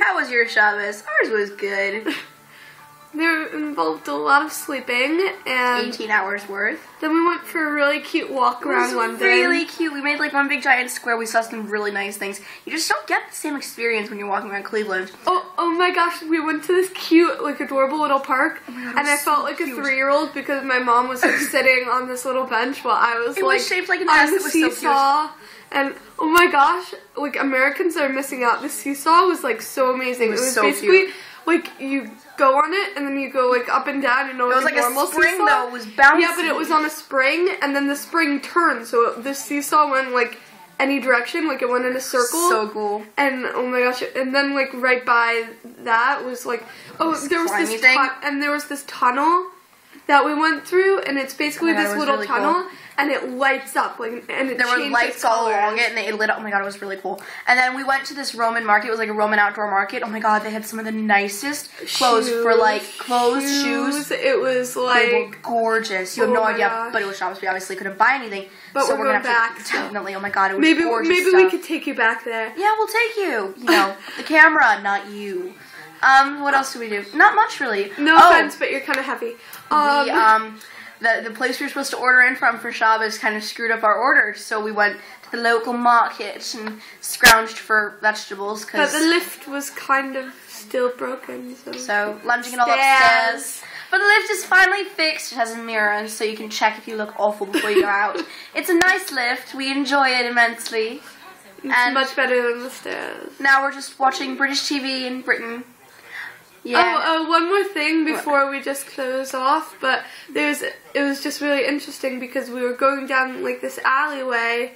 How was your Shabbos? Ours was good. There involved a lot of sleeping and 18 hours worth. Then we went for a really cute walk around London. Really cute. We made like one big giant square. We saw some really nice things. You just don't get the same experience when you're walking around Cleveland. Oh my gosh, we went to this cute, like adorable little park, oh my God, and I felt like a 3-year-old because my mom was like sitting on this little bench while I was it like was shaped like an on S. the It was seesaw. so cute. And oh my gosh, like Americans are missing out. The seesaw was like so amazing. It was so basically cute. like you go on it and then you go like up and down. You know, it was like a normal spring seesaw. though. It was bouncy. Yeah, but it was on a spring, and then the spring turned, so the seesaw went like any direction, like it went in a circle. So cool. And oh my gosh, and then like right by that was like there was this tunnel that we went through, and it's basically this little really tunnel. Cool. And it lights up, like, and it there were lights all along it, and it lit up. Oh my God, it was really cool. And then we went to this Roman market. It was like a Roman outdoor market. Oh my God, they had some of the nicest clothes for like shoes. It was like they were gorgeous. You have no idea, but it was Shabbos. We obviously couldn't buy anything, but so we're gonna going back. Definitely. Oh my God, it was gorgeous. Maybe stuff. we could take you back there. Yeah, we'll take you. You know, the camera, not you. What else do we do? Not much really. No offense, but you're kind of heavy. The place we were supposed to order in from for Shabbos kind of screwed up our order, so we went to the local market and scrounged for vegetables. But the lift was kind of still broken, so lunging it all upstairs. But the lift is finally fixed. It has a mirror, so you can check if you look awful before you go out. It's a nice lift. We enjoy it immensely. It's much better than the stairs. Now we're just watching British TV in Britain. Yeah. One more thing before we just close off, but it was just really interesting because we were going down like this alleyway,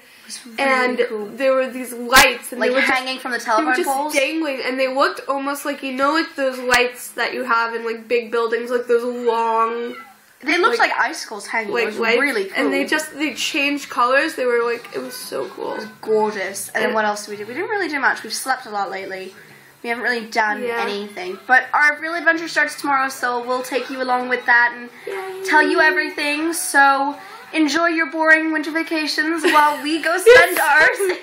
and there were these lights, and like they were hanging from the telephone poles. Just dangling, and they looked almost like like those lights that you have in like big buildings, like those long. They looked like icicles hanging. It was really cool. And they changed colors. They were like, it was so cool. It was gorgeous. And then what else did we do? We didn't really do much. We've slept a lot lately. We haven't really done anything. But our real adventure starts tomorrow, so we'll take you along with that and tell you everything. So enjoy your boring winter vacations while we go spend ours.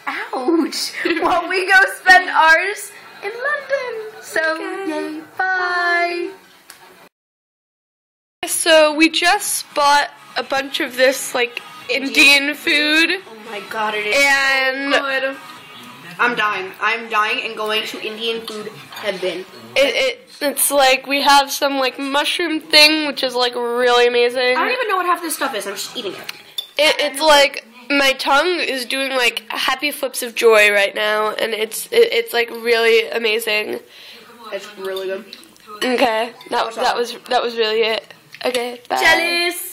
Ouch! While we go spend ours in London. So, yay, bye! So we just bought a bunch of this, like, Indian food. Oh my God, it is and so good. I'm dying and going to Indian food heaven. It's like we have some like mushroom thing, which is like really amazing. I don't even know what half this stuff is. I'm just eating it. It's like my tongue is doing like happy flips of joy right now, and it's like really amazing. It's really good. Okay, that was really it. Okay, bye. Jealous.